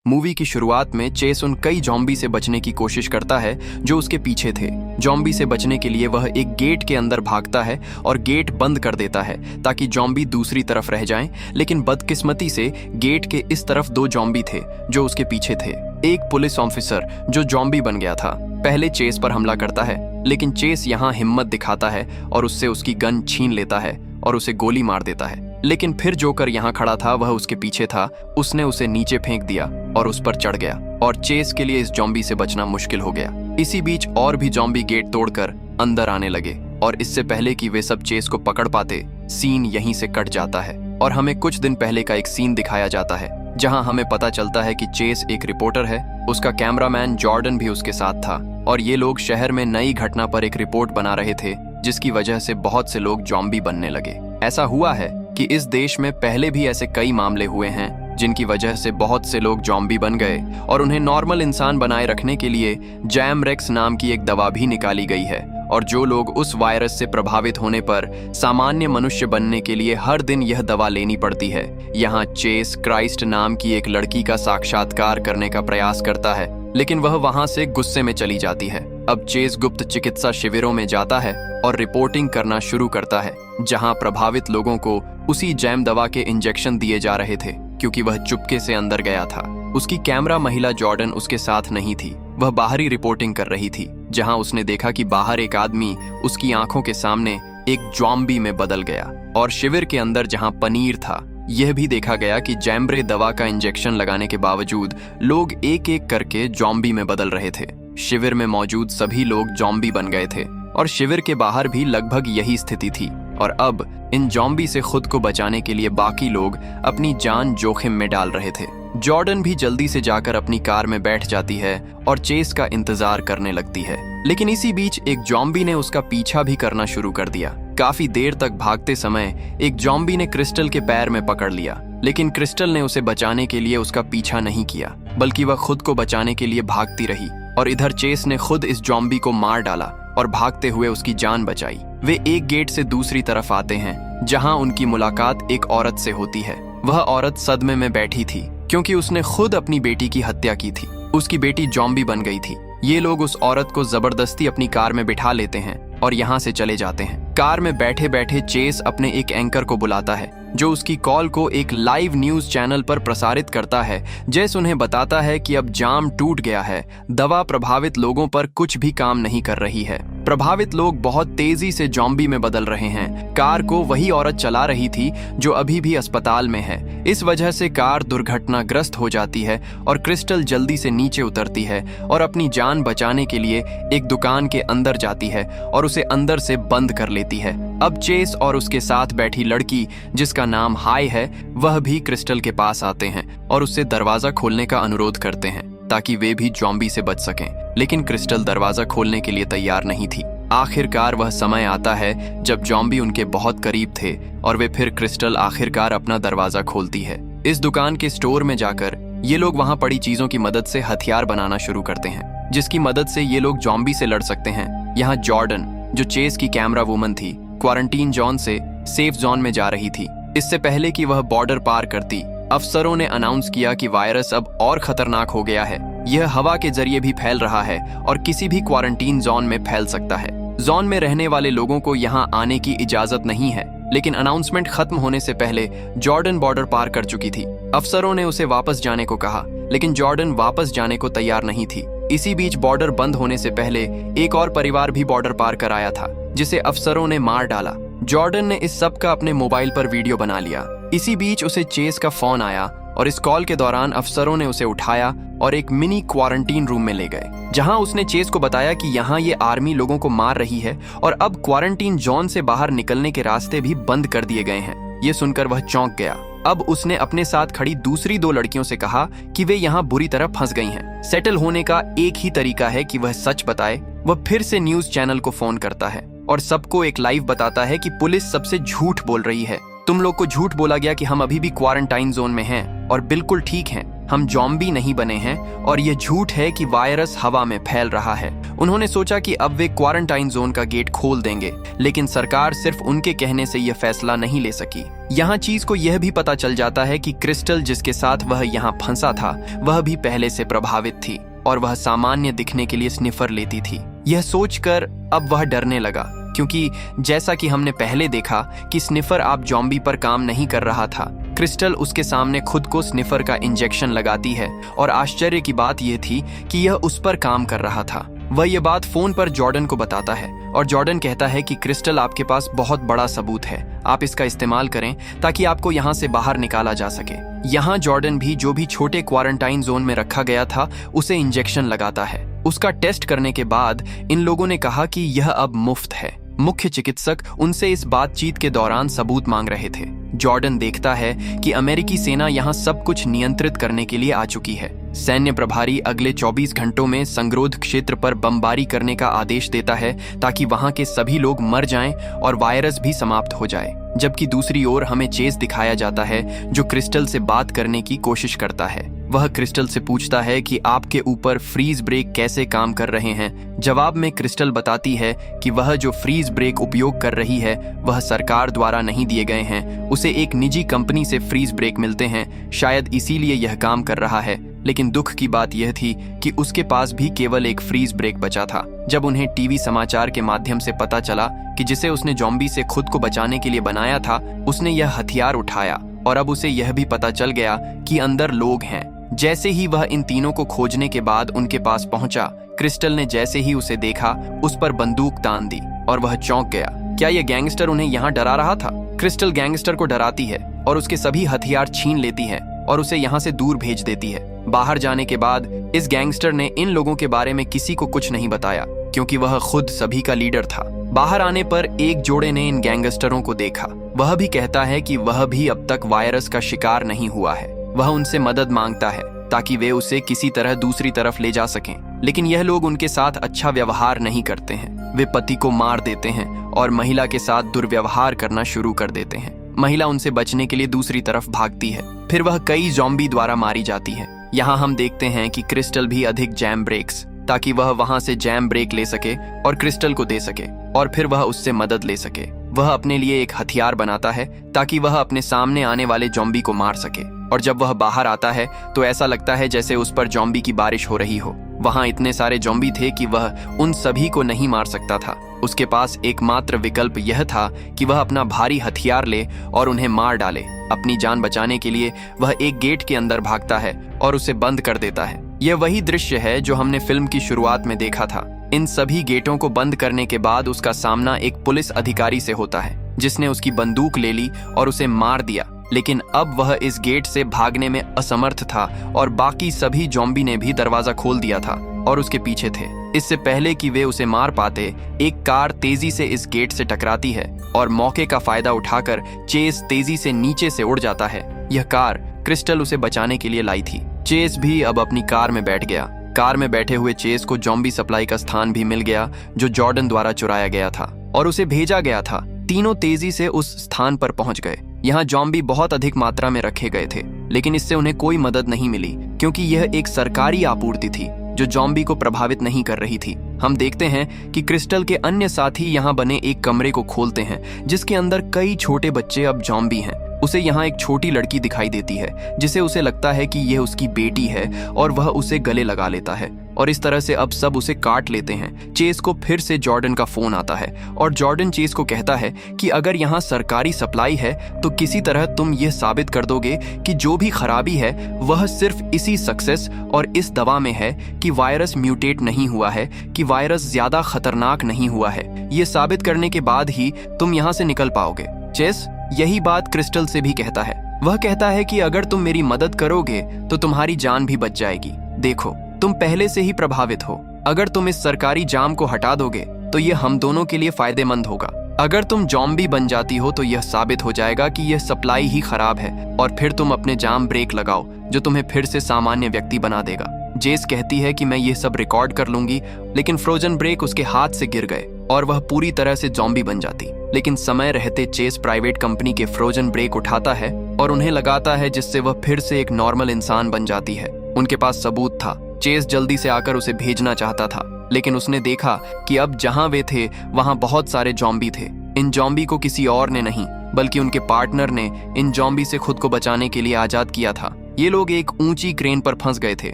Movie की शुरुआत में चेस उन कई जॉम्बी से बचने की कोशिश करता है जो उसके पीछे थे। जॉम्बी से बचने के लिए वह एक गेट के अंदर भागता है और गेट बंद कर देता है ताकि जॉम्बी दूसरी तरफ रह जाएं, लेकिन बदकिस्मती से गेट के इस तरफ 2 जॉम्बी थे जो उसके पीछे थे। एक पुलिस ऑफिसर जो जॉम्बी बन गया था पहले चेस पर हमला करता है, लेकिन चेस यहाँ हिम्मत दिखाता है और उससे उसकी गन छीन लेता है और उसे गोली मार देता है। लेकिन फिर जोकर यहाँ खड़ा था, वह उसके पीछे था, उसने उसे नीचे फेंक दिया और उस पर चढ़ गया और चेस के लिए इस जॉम्बी से बचना मुश्किल हो गया। इसी बीच और भी जॉम्बी गेट तोड़कर अंदर आने लगे और इससे पहले कि वे सब चेस को पकड़ पाते, सीन यहीं से कट जाता है और हमें कुछ दिन पहले का एक सीन दिखाया जाता है जहां हमें पता चलता है कि चेस एक रिपोर्टर है, उसका कैमरामैन जॉर्डन भी उसके साथ था और ये लोग शहर में नई घटना पर एक रिपोर्ट बना रहे थे जिसकी वजह से बहुत से लोग जॉम्बी बनने लगे। ऐसा हुआ है कि इस देश में पहले भी ऐसे कई मामले हुए हैं जिनकी वजह से बहुत से लोग जॉम्बी बन गए और उन्हें नॉर्मल इंसान बनाए रखने के लिए जैमरेक्स नाम की एक दवा भी निकाली गई है और जो लोग उस वायरस से प्रभावित होने पर सामान्य मनुष्य बनने के लिए हर दिन यह दवा लेनी पड़ती है। यहाँ चेस क्राइस्ट नाम की एक लड़की का साक्षात्कार करने का प्रयास करता है, लेकिन वह वहां से गुस्से में चली जाती है। अब चेस गुप्त चिकित्सा शिविरों में जाता है और रिपोर्टिंग करना शुरू करता है जहां प्रभावित लोगों को उसी जैम दवा के इंजेक्शन दिए जा रहे थे क्योंकि वह चुपके से अंदर गया था। उसकी कैमरा महिला जॉर्डन उसके साथ नहीं थी, वह बाहरी रिपोर्टिंग कर रही थी जहां उसने देखा कि बाहर एक आदमी उसकी आंखों के सामने एक जॉम्बी में बदल गया और शिविर के अंदर जहां पनीर था यह भी देखा गया कि जैम्ब्रे दवा का इंजेक्शन लगाने के बावजूद लोग एक एक करके जॉम्बी में बदल रहे थे। शिविर में मौजूद सभी लोग जॉम्बी बन गए थे और शिविर के बाहर भी लगभग यही स्थिति थी और अब इन जॉम्बी से खुद को बचाने के लिए बाकी लोग अपनी जान जोखिम में डाल रहे थे। जॉर्डन भी जल्दी से जाकर अपनी कार में बैठ जाती है और चेस का इंतजार करने लगती है, लेकिन इसी बीच एक जॉम्बी ने उसका पीछा भी करना शुरू कर दिया। काफी देर तक भागते समय एक जॉम्बी ने क्रिस्टल के पैर में पकड़ लिया, लेकिन क्रिस्टल ने उसे बचाने के लिए उसका पीछा नहीं किया बल्कि वह खुद को बचाने के लिए भागती रही और इधर चेस ने खुद इस जॉम्बी को मार डाला और भागते हुए उसकी जान बचाई। वे एक गेट से दूसरी तरफ आते हैं जहां उनकी मुलाकात एक औरत से होती है। वह औरत सदमे में बैठी थी क्योंकि उसने खुद अपनी बेटी की हत्या की थी। उसकी बेटी जॉम्बी बन गई थी। ये लोग उस औरत को जबरदस्ती अपनी कार में बिठा लेते हैं और यहाँ से चले जाते हैं। कार में बैठे बैठे चेस अपने एक एंकर को बुलाता है जो उसकी कॉल को एक लाइव न्यूज चैनल पर प्रसारित करता है। जेस उन्हें बताता है कि अब जाम टूट गया है, दवा प्रभावित लोगों पर कुछ भी काम नहीं कर रही है, प्रभावित लोग बहुत तेजी से जॉम्बी में बदल रहे हैं। कार को वही औरत चला रही थी जो अभी भी अस्पताल में है। इस वजह से कार दुर्घटनाग्रस्त हो जाती है और क्रिस्टल जल्दी से नीचे उतरती है और अपनी जान बचाने के लिए एक दुकान के अंदर जाती है और उसे अंदर से बंद कर लेती है। अब चेस और उसके साथ बैठी लड़की जिसका नाम हाई है वह भी क्रिस्टल के पास आते हैं और उससे दरवाजा खोलने का अनुरोध करते हैं ताकि वे भी जॉम्बी से बच सकें, लेकिन क्रिस्टल दरवाजा खोलने के लिए तैयार नहीं थी। आखिरकार वह समय आता है जब जॉम्बी उनके बहुत करीब थे और वे फिर क्रिस्टल आखिरकार अपना दरवाजा खोलती है। इस दुकान के स्टोर में जाकर ये लोग वहां पड़ी चीजों की मदद से हथियार बनाना शुरू करते हैं जिसकी मदद से ये लोग जॉम्बी से लड़ सकते हैं। यहाँ जॉर्डन जो चेस की कैमरा वुमन थी क्वारंटीन जोन से सेफ जोन में जा रही थी। इससे पहले कि वह बॉर्डर पार करती, अफसरों ने अनाउंस किया कि वायरस अब और खतरनाक हो गया है। यह हवा के जरिए भी फैल रहा है और किसी भी क्वारंटीन जोन में फैल सकता है। जोन में रहने वाले लोगों को यहाँ आने की इजाजत नहीं है, लेकिन अनाउंसमेंट खत्म होने से पहले जॉर्डन बॉर्डर पार कर चुकी थी। अफसरों ने उसे वापस जाने को कहा, लेकिन जॉर्डन वापस जाने को तैयार नहीं थी। इसी बीच बॉर्डर बंद होने से पहले एक और परिवार भी बॉर्डर पार कर आया था जिसे अफसरों ने मार डाला। जॉर्डन ने इस सब का अपने मोबाइल पर वीडियो बना लिया। इसी बीच उसे चेस का फोन आया और इस कॉल के दौरान अफसरों ने उसे उठाया और एक मिनी क्वारंटीन रूम में ले गए जहां उसने चेस को बताया कि यहाँ ये आर्मी लोगों को मार रही है और अब क्वारंटीन जोन से बाहर निकलने के रास्ते भी बंद कर दिए गए हैं। ये सुनकर वह चौंक गया। अब उसने अपने साथ खड़ी दूसरी 2 लड़कियों से कहा कि वे यहाँ बुरी तरह फंस गई हैं। सेटल होने का एक ही तरीका है कि वह सच बताए। वह फिर से न्यूज चैनल को फोन करता है और सबको एक लाइव बताता है कि पुलिस सबसे झूठ बोल रही है। तुम लोग को झूठ बोला गया कि हम अभी भी क्वारंटाइन जोन में हैं और बिल्कुल ठीक हैं, हम जॉम्बी नहीं बने हैं और यह झूठ है कि वायरस हवा में फैल रहा है। उन्होंने सोचा कि अब वे क्वारंटाइन जोन का गेट खोल देंगे, लेकिन सरकार सिर्फ उनके कहने से यह फैसला नहीं ले सकी। यहाँ चीज को यह भी पता चल जाता है कि क्रिस्टल जिसके साथ वह यहाँ फंसा था वह भी पहले से प्रभावित थी और वह सामान्य दिखने के लिए स्निफर लेती थी। यह सोचकर अब वह डरने लगा, क्योंकि जैसा कि हमने पहले देखा कि स्निफर आप जॉम्बी पर काम नहीं कर रहा था। क्रिस्टल उसके सामने खुद को स्निफर का इंजेक्शन लगाती है और आश्चर्य की बात यह थी कि यह उस पर काम कर रहा था। वह यह बात फोन पर जॉर्डन को बताता है और जॉर्डन कहता है कि क्रिस्टल आपके पास बहुत बड़ा सबूत है, आप इसका इस्तेमाल करें ताकि आपको यहाँ से बाहर निकाला जा सके। यहाँ जॉर्डन भी जो भी छोटे क्वारंटाइन जोन में रखा गया था उसे इंजेक्शन लगाता है। उसका टेस्ट करने के बाद इन लोगों ने कहा कि यह अब मुफ्त है। मुख्य चिकित्सक उनसे इस बातचीत के दौरान सबूत मांग रहे थे। जॉर्डन देखता है कि अमेरिकी सेना यहाँ सब कुछ नियंत्रित करने के लिए आ चुकी है। सैन्य प्रभारी अगले 24 घंटों में संगरोध क्षेत्र पर बमबारी करने का आदेश देता है ताकि वहां के सभी लोग मर जाएं और वायरस भी समाप्त हो जाए। जबकि दूसरी ओर हमें चेस दिखाया जाता है जो क्रिस्टल से बात करने की कोशिश करता है। वह क्रिस्टल से पूछता है कि आपके ऊपर फ्रीज ब्रेक कैसे काम कर रहे हैं। जवाब में क्रिस्टल बताती है कि वह जो फ्रीज ब्रेक उपयोग कर रही है वह सरकार द्वारा नहीं दिए गए हैं, उसे एक निजी कंपनी से फ्रीज ब्रेक मिलते हैं, शायद इसीलिए यह काम कर रहा है। लेकिन दुख की बात यह थी कि उसके पास भी केवल एक फ्रीज ब्रेक बचा था। जब उन्हें टीवी समाचार के माध्यम से पता चला कि जिसे उसने जॉम्बी से खुद को बचाने के लिए बनाया था उसने यह हथियार उठाया और अब उसे यह भी पता चल गया कि अंदर लोग हैं। जैसे ही वह इन तीनों को खोजने के बाद उनके पास पहुंचा, क्रिस्टल ने जैसे ही उसे देखा उस पर बंदूक तान दी और वह चौंक गया। क्या यह गैंगस्टर उन्हें यहाँ डरा रहा था? क्रिस्टल गैंगस्टर को डराती है और उसके सभी हथियार छीन लेती है और उसे यहाँ से दूर भेज देती है। बाहर जाने के बाद इस गैंगस्टर ने इन लोगों के बारे में किसी को कुछ नहीं बताया, क्योंकि वह खुद सभी का लीडर था। बाहर आने पर एक जोड़े ने इन गैंगस्टरों को देखा। वह भी कहता है कि वह भी अब तक वायरस का शिकार नहीं हुआ है। वह उनसे मदद मांगता है ताकि वे उसे किसी तरह दूसरी तरफ ले जा सकें, लेकिन यह लोग उनके साथ अच्छा व्यवहार नहीं करते हैं। वे पति को मार देते हैं और महिला के साथ दुर्व्यवहार करना शुरू कर देते हैं। महिला उनसे बचने के लिए दूसरी तरफ भागती है, फिर वह कई ज़ॉम्बी द्वारा मारी जाती है। यहाँ हम देखते हैं कि क्रिस्टल भी अधिक जैम ब्रेक्स ताकि वह वहां से जैम ब्रेक ले सके और क्रिस्टल को दे सके और फिर वह उससे मदद ले सके। वह अपने लिए एक हथियार बनाता है ताकि वह अपने सामने आने वाले जॉम्बी को मार सके, और जब वह बाहर आता है तो ऐसा लगता है जैसे उस पर जॉम्बी की बारिश हो रही हो। वहां इतने सारे जॉम्बी थे कि वह उन सभी को नहीं मार सकता था। उसके पास एकमात्र विकल्प यह था कि वह अपना भारी हथियार ले और उन्हें मार डाले। अपनी जान बचाने के लिए वह एक गेट के अंदर भागता है और उसे बंद कर देता है। यह वही दृश्य है जो हमने फिल्म की शुरुआत में देखा था। इन सभी गेटों को बंद करने के बाद उसका सामना एक पुलिस अधिकारी से होता है जिसने उसकी बंदूक ले ली और उसे मार दिया। लेकिन अब वह इस गेट से भागने में असमर्थ था और बाकी सभी जॉम्बी ने भी दरवाजा खोल दिया था और उसके पीछे थे। इससे पहले कि वे उसे मार पाते, एक कार तेजी से इस गेट से टकराती है और मौके का फायदा उठाकर चेस तेजी से नीचे से उड़ जाता है। यह कार क्रिस्टल उसे बचाने के लिए लाई थी। चेस भी अब अपनी कार में बैठ गया। कार में बैठे हुए चेस को जॉम्बी सप्लाई का स्थान भी मिल गया जो जॉर्डन द्वारा चुराया गया था और उसे भेजा गया था। तीनों तेजी से उस स्थान पर पहुंच गए। यहाँ जॉम्बी बहुत अधिक मात्रा में रखे गए थे, लेकिन इससे उन्हें कोई मदद नहीं मिली क्योंकि यह एक सरकारी आपूर्ति थी जो जॉम्बी को प्रभावित नहीं कर रही थी। हम देखते हैं कि क्रिस्टल के अन्य साथी यहाँ बने एक कमरे को खोलते हैं जिसके अंदर कई छोटे बच्चे अब जॉम्बी हैं। उसे यहाँ एक छोटी लड़की दिखाई देती है जिसे उसे लगता है कि यह उसकी बेटी है और वह उसे गले लगा लेता है और इस तरह से अब सब उसे काट लेते हैं। चेस को फिर से जॉर्डन का फोन आता है और जॉर्डन चेस को कहता है कि अगर यहाँ सरकारी सप्लाई है तो किसी तरह तुम यह साबित कर दोगे कि जो भी खराबी है वह सिर्फ इसी सक्सेस और इस दवा में है कि वायरस म्यूटेट नहीं हुआ है, कि वायरस ज्यादा खतरनाक नहीं हुआ है। ये साबित करने के बाद ही तुम यहाँ से निकल पाओगे। चेस यही बात क्रिस्टल से भी कहता है। वह कहता है कि अगर तुम मेरी मदद करोगे तो तुम्हारी जान भी बच जाएगी। देखो, तुम पहले से ही प्रभावित हो। अगर तुम इस सरकारी जाम को हटा दोगे तो यह हम दोनों के लिए फायदेमंद होगा। अगर तुम जॉम्बी बन जाती हो तो यह साबित हो जाएगा कि यह सप्लाई ही खराब है और फिर तुम अपने जाम ब्रेक लगाओ जो तुम्हें फिर से सामान्य व्यक्ति बना देगा। जेस कहती है कि मैं ये सब रिकॉर्ड कर लूंगी, लेकिन फ्रोजन ब्रेक उसके हाथ से गिर गए और वह पूरी तरह से जॉम्बी बन जाती। लेकिन समय रहते चेस प्राइवेट कंपनी के फ्रोजन ब्रेक उठाता है और उन्हें लगाता है, जिससे वह फिर से एक नॉर्मल इंसान बन जाती है। उनके पास सबूत था। चेस जल्दी से आकर उसे भेजना चाहता था, लेकिन उसने देखा कि अब जहां वे थे वहां बहुत सारे जॉम्बी थे। इन जॉम्बी को किसी और ने नहीं बल्कि उनके पार्टनर ने इन जॉम्बी से खुद को बचाने के लिए आजाद किया था। ये लोग एक ऊंची क्रेन पर फंस गए थे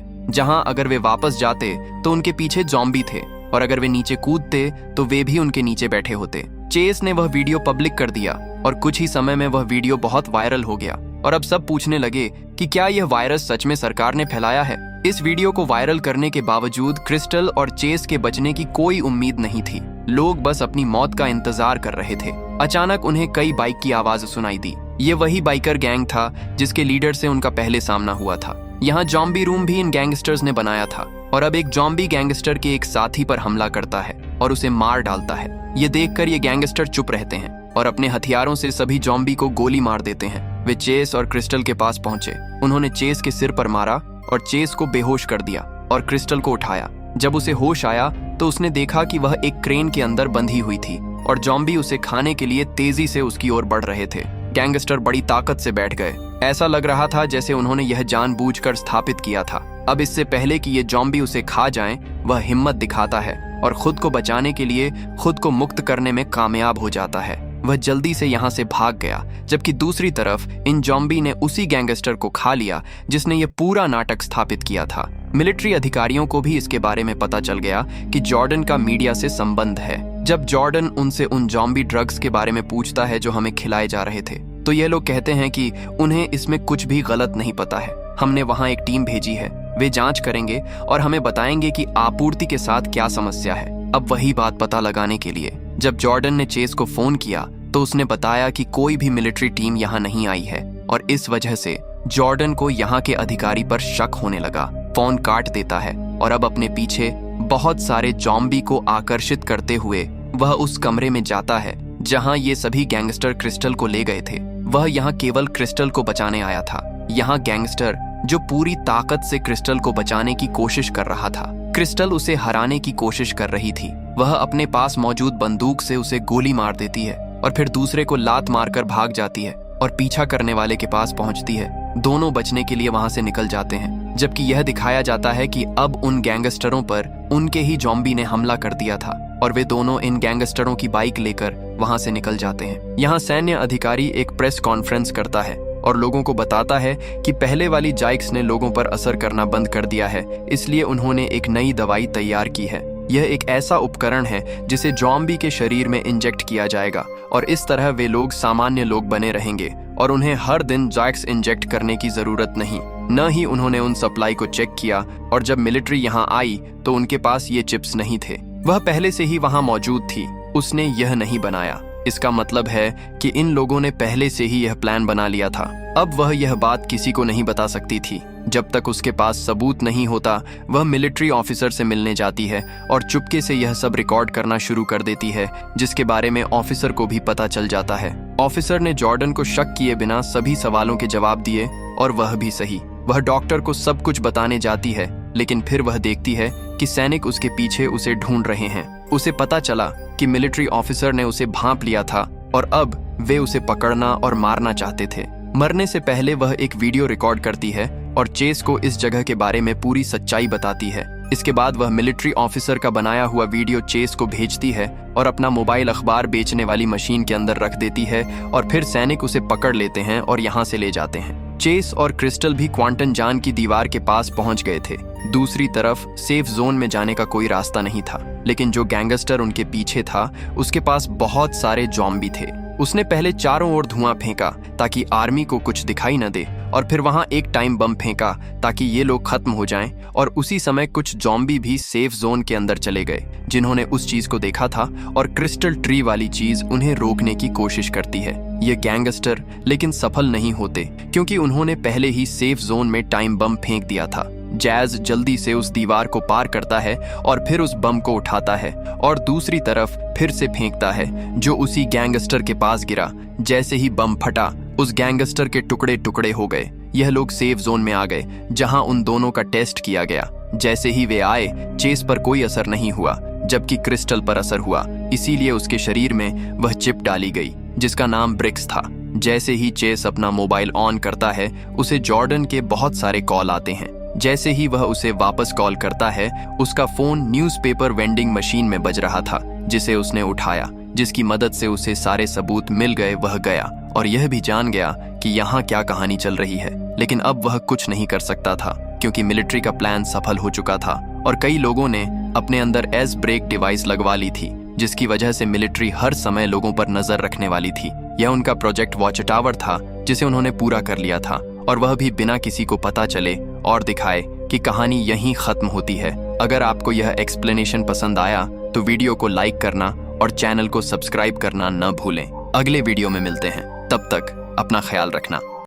जहां अगर वे वापस जाते तो उनके पीछे जॉम्बी थे और अगर वे नीचे कूदते तो वे भी उनके नीचे बैठे होते। चेस ने वह वीडियो पब्लिक कर दिया और कुछ ही समय में वह वीडियो बहुत वायरल हो गया और अब सब पूछने लगे कि क्या यह वायरस सच में सरकार ने फैलाया है। इस वीडियो को वायरल करने के बावजूद क्रिस्टल और चेस के बचने की कोई उम्मीद नहीं थी। लोग बस अपनी मौत का इंतजार कर रहे थे। अचानक उन्हें कई बाइक की आवाज सुनाई दी। ये वही बाइकर गैंग था जिसके लीडर से उनका पहले सामना हुआ था। यहाँ जॉम्बी रूम भी इन गैंगस्टर्स ने बनाया था और अब एक जॉम्बी गैंगस्टर के एक साथी पर हमला करता है और उसे मार डालता है। ये देखकर ये गैंगस्टर चुप रहते हैं और अपने हथियारों से सभी जॉम्बी को गोली मार देते हैं। वे चेस और क्रिस्टल के पास पहुंचे। उन्होंने चेस के सिर पर मारा और चेस को बेहोश कर दिया और क्रिस्टल को उठाया। जब उसे होश आया तो उसने देखा कि वह एक क्रेन के अंदर बंधी हुई थी और जॉम्बी उसे खाने के लिए तेजी से उसकी ओर बढ़ रहे थे। गैंगस्टर बड़ी ताकत से बैठ गए। ऐसा लग रहा था जैसे उन्होंने यह जानबूझकर स्थापित किया था। अब इससे पहले कि ये जॉम्बी उसे खा जाएं, वह हिम्मत दिखाता है और खुद को बचाने के लिए खुद को मुक्त करने में कामयाब हो जाता है। वह जल्दी से यहाँ से भाग गया, जबकि दूसरी तरफ इन जॉम्बी ने उसी गैंगस्टर को खा लिया जिसने ये पूरा नाटक स्थापित किया था। मिलिट्री अधिकारियों को भी इसके बारे में पता चल गया कि जॉर्डन का मीडिया से संबंध है। जब जॉर्डन उनसे उन जॉम्बी ड्रग्स के बारे में पूछता है जो हमें खिलाए जा रहे थे, तो ये लोग कहते हैं कि उन्हें इसमें कुछ भी गलत नहीं पता है। हमने वहाँ एक टीम भेजी है, वे जांच करेंगे और हमें बताएंगे कि आपूर्ति के साथ क्या समस्या है। अब वही बात पता लगाने के लिए जब जॉर्डन ने चेस को फोन किया तो उसने बताया कि कोई भी मिलिट्री टीम यहाँ नहीं आई है और इस वजह से जॉर्डन को यहाँ के अधिकारी पर शक होने लगा। फोन काट देता है और अब अपने पीछे बहुत सारे जॉम्बी को आकर्षित करते हुए वह उस कमरे में जाता है जहाँ ये सभी गैंगस्टर क्रिस्टल को ले गए थे। वह यहाँ केवल क्रिस्टल को बचाने आया था। यहाँ गैंगस्टर जो पूरी ताकत से क्रिस्टल को बचाने की कोशिश कर रहा था। क्रिस्टल उसे हराने की कोशिश कर रही थी। वह अपने पास मौजूद बंदूक से उसे गोली मार देती है और फिर दूसरे को लात मारकर भाग जाती है और पीछा करने वाले के पास पहुंचती है। दोनों बचने के लिए वहां से निकल जाते हैं, जबकि यह दिखाया जाता है कि अब उन गैंगस्टरों पर उनके ही जॉम्बी ने हमला कर दिया था और वे दोनों इन गैंगस्टरों की बाइक लेकर वहां से निकल जाते हैं। यहाँ सैन्य अधिकारी एक प्रेस कॉन्फ्रेंस करता है और लोगों को बताता है कि पहले वाली जाइक्स ने लोगों पर असर करना बंद कर दिया है, इसलिए उन्होंने एक नई दवाई तैयार की है। यह एक ऐसा उपकरण है जिसे जॉम्बी के शरीर में इंजेक्ट किया जाएगा और इस तरह वे लोग सामान्य लोग बने रहेंगे और उन्हें हर दिन जाइक्स इंजेक्ट करने की जरूरत नहीं। न ही उन्होंने उन सप्लाई को चेक किया और जब मिलिट्री यहाँ आई तो उनके पास ये चिप्स नहीं थे। वह पहले से ही वहाँ मौजूद थी, उसने यह नहीं बनाया। इसका मतलब है कि इन लोगों ने पहले से ही यह प्लान बना लिया था। अब वह यह बात किसी को नहीं बता सकती थी। जब तक उसके पास सबूत नहीं होता वह मिलिट्री ऑफिसर से मिलने जाती है और चुपके से यह सब रिकॉर्ड करना शुरू कर देती है, जिसके बारे में ऑफिसर को भी पता चल जाता है। ऑफिसर ने जॉर्डन को शक किए बिना सभी सवालों के जवाब दिए और वह भी सही। वह डॉक्टर को सब कुछ बताने जाती है, लेकिन फिर वह देखती है कि सैनिक उसके पीछे उसे ढूंढ रहे हैं। उसे पता चला कि मिलिट्री ऑफिसर ने उसे भांप लिया था और अब वे उसे पकड़ना और मारना चाहते थे। मरने से पहले वह एक वीडियो रिकॉर्ड करती है और चेस को इस जगह के बारे में पूरी सच्चाई बताती है। इसके बाद वह मिलिट्री ऑफिसर का बनाया हुआ वीडियो चेस को भेजती है और अपना मोबाइल अखबार बेचने वाली मशीन के अंदर रख देती है और फिर सैनिक उसे पकड़ लेते हैं और यहाँ से ले जाते हैं। चेस और क्रिस्टल भी क्वांटन जान की दीवार के पास पहुंच गए थे। दूसरी तरफ सेफ जोन में जाने का कोई रास्ता नहीं था, लेकिन जो गैंगस्टर उनके पीछे था उसके पास बहुत सारे जॉम्बी थे। उसने पहले चारों ओर धुआं फेंका ताकि आर्मी को कुछ दिखाई न दे और फिर वहां एक टाइम बम फेंका ताकि ये लोग खत्म हो जाएं और उसी समय कुछ जॉम्बी भी सेफ जोन के अंदर चले गए जिन्होंने उस चीज को देखा था और क्रिस्टल ट्री वाली चीज उन्हें रोकने की कोशिश करती है। ये गैंगस्टर लेकिन सफल नहीं होते क्योंकि उन्होंने पहले ही सेफ जोन में टाइम बम फेंक दिया था। जैज जल्दी से उस दीवार को पार करता है और फिर उस बम को उठाता है और दूसरी तरफ फिर से फेंकता है जो उसी गैंगस्टर के पास गिरा। जैसे ही बम फटा उस गैंगस्टर के टुकड़े टुकड़े हो गए। यह लोग सेफ जोन में आ गए जहां उन दोनों का टेस्ट किया गया। जैसे ही वे आए चेस पर कोई असर नहीं हुआ जबकि क्रिस्टल पर असर हुआ, इसीलिए उसके शरीर में वह चिप डाली गई जिसका नाम ब्रिक्स था। जैसे ही चेस अपना मोबाइल ऑन करता है उसे जॉर्डन के बहुत सारे कॉल आते हैं। जैसे ही वह उसे वापस कॉल करता है, उसका फोन न्यूज़पेपर वेंडिंग मशीन में बज रहा था, जिसे उसने उठाया, जिसकी मदद से उसे सारे सबूत मिल गए। वह गया और यह भी जान गया कि यहाँ क्या कहानी चल रही है, लेकिन अब वह कुछ नहीं कर सकता था क्योंकि मिलिट्री का प्लान सफल हो चुका था और कई लोगों ने अपने अंदर एस ब्रेक डिवाइस लगवा ली थी, जिसकी वजह से मिलिट्री हर समय लोगों पर नजर रखने वाली थी। यह उनका प्रोजेक्ट वॉच टावर था, जिसे उन्होंने पूरा कर लिया था, और वह भी बिना किसी को पता चले और दिखाए कि कहानी यहीं खत्म होती है। अगर आपको यह एक्सप्लेनेशन पसंद आया तो वीडियो को लाइक करना और चैनल को सब्सक्राइब करना न भूलें। अगले वीडियो में मिलते हैं, तब तक अपना ख्याल रखना।